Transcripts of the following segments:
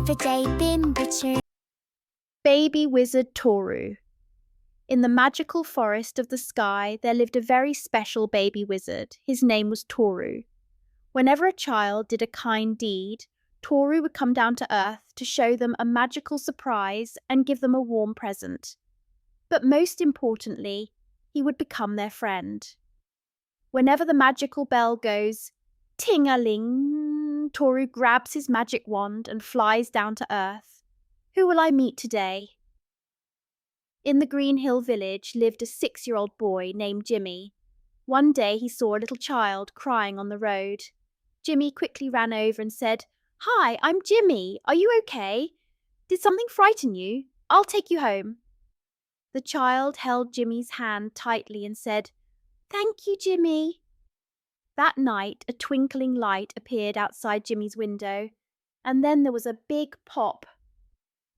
everyday bin return. Baby Wizard Ttoru. In the magical forest of the sky, there lived a very special baby wizard. His name was Ttoru. Whenever a child did a kind deed, Ttoru would come down to Earth to show them a magical surprise and give them a warm present. But most importantly, he would become their friend. Whenever the magical bell goes ting-a-ling, Ttoru grabs his magic wand and flies down to Earth. Who will I meet today? In the Green Hill village lived a 6-year-old boy named Jimmy. One day he saw a little child crying on the road. Jimmy quickly ran over and said, "Hi, I'm Jimmy. Are you okay? Did something frighten you? I'll take you home." The child held Jimmy's hand tightly and said, "Thank you, Jimmy." That night, a twinkling light appeared outside Jimmy's window, and then there was a big pop.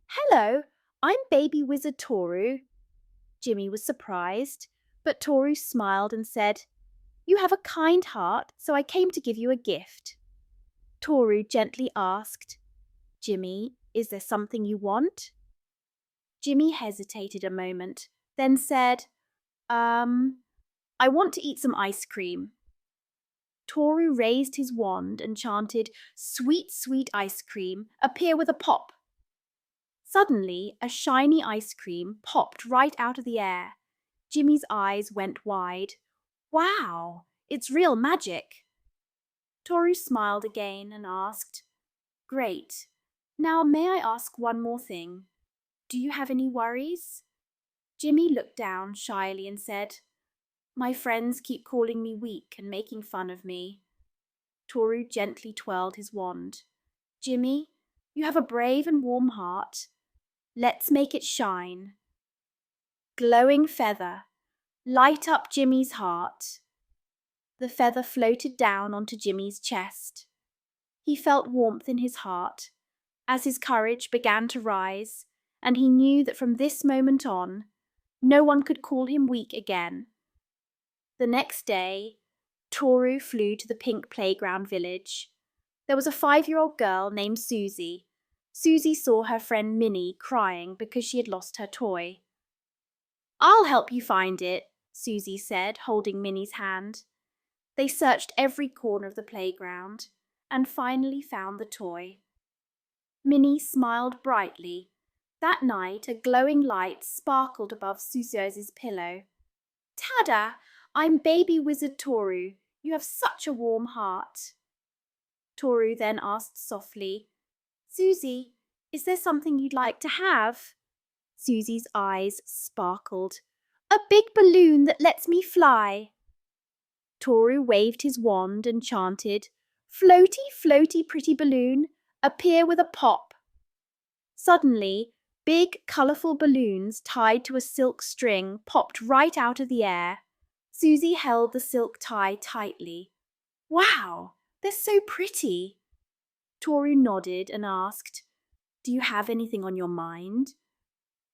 "Hello, I'm Baby Wizard Ttoru." Jimmy was surprised, but Ttoru smiled and said, "You have a kind heart, so I came to give you a gift." Ttoru gently asked, "Jimmy, is there something you want?" Jimmy hesitated a moment, then said, I want to eat some ice cream." Ttoru raised his wand and chanted, "Sweet, sweet ice cream, appear with a pop." Suddenly, a shiny ice cream popped right out of the air. Jimmy's eyes went wide. "Wow, it's real magic." Ttoru smiled again and asked, "Great. Now may I ask one more thing? Do you have any worries?" Jimmy looked down shyly and said, "My friends keep calling me weak and making fun of me." Ttoru gently twirled his wand. "Jimmy, you have a brave and warm heart. Let's make it shine." Glowing feather, light up Jimmy's heart. The feather floated down onto Jimmy's chest. He felt warmth in his heart as his courage began to rise, and he knew that from this moment on, no one could call him weak again. The next day, Ttoru flew to the pink playground village. There was a 5-year-old girl named Suzy. Suzy saw her friend Minnie crying because she had lost her toy. "I'll help you find it," Suzy said, holding Minnie's hand. They searched every corner of the playground and finally found the toy. Minnie smiled brightly. That night, a glowing light sparkled above Suzy's pillow. "Tada! I'm Baby Wizard Ttoru. You have such a warm heart." Ttoru then asked softly, "Suzy, is there something you'd like to have?" Suzy's eyes sparkled. "A big balloon that lets me fly." Ttoru waved his wand and chanted, "Floaty, floaty, pretty balloon, appear with a pop." Suddenly, big, colourful balloons tied to a silk string popped right out of the air. Suzy held the silk tie tightly. "Wow, they're so pretty." Ttoru nodded and asked, "Do you have anything on your mind?"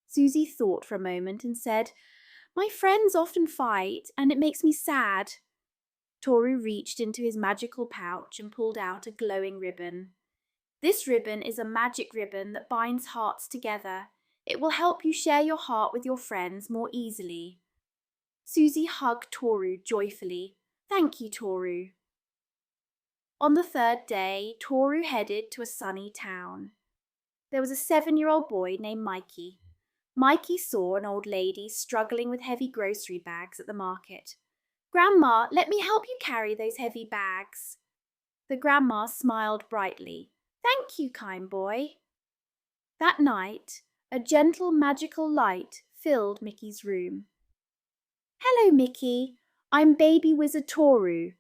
Suzy thought for a moment and said, "My friends often fight, and it makes me sad." Ttoru reached into his magical pouch and pulled out a glowing ribbon. "This ribbon is a magic ribbon that binds hearts together. It will help you share your heart with your friends more easily." Suzy hugged Ttoru joyfully. "Thank you, Ttoru." On the 3rd day, Ttoru headed to a sunny town. There was a 7-year-old boy named Mikey. Mikey saw an old lady struggling with heavy grocery bags at the market. "Grandma, let me help you carry those heavy bags." The grandma smiled brightly. "Thank you, kind boy." That night, a gentle magical light filled Mickey's room. "Hello, Mickey. I'm Baby Wizard Ttoru."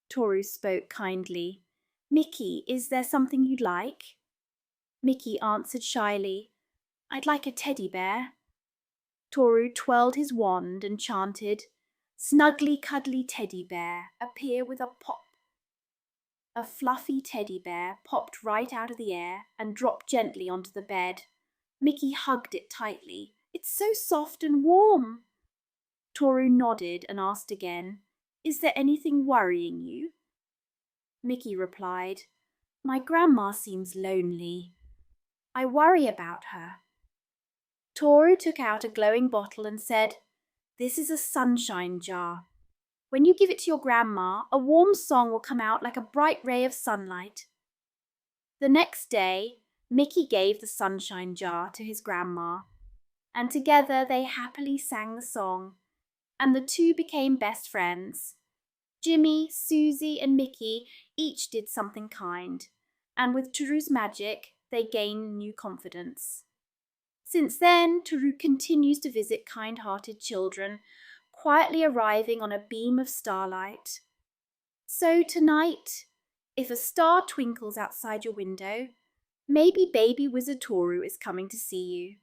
Ttoru spoke kindly. "Mickey, is there something you'd like?" Mickey answered shyly, "I'd like a teddy bear." Ttoru twirled his wand and chanted, "Snuggly cuddly teddy bear, appear with a pop." A fluffy teddy bear popped right out of the air and dropped gently onto the bed. Mickey hugged it tightly. "It's so soft and warm." Ttoru nodded and asked again, "Is there anything worrying you?" Mickey replied, "My grandma seems lonely." I worry about her." Ttoru took out a glowing bottle and said, "This is a sunshine jar. When you give it to your grandma, a warm song will come out like a bright ray of sunlight." The next day, Mickey gave the sunshine jar to his grandma, and together they happily sang the song, and the two became best friends. Jimmy, Suzy, and Mickey each did something kind, and with Ttoru's magic, they gained new confidence. Since then, Ttoru continues to visit kind-hearted children, quietly arriving on a beam of starlight. So tonight, if a star twinkles outside your window, maybe Baby Wizard Ttoru is coming to see you.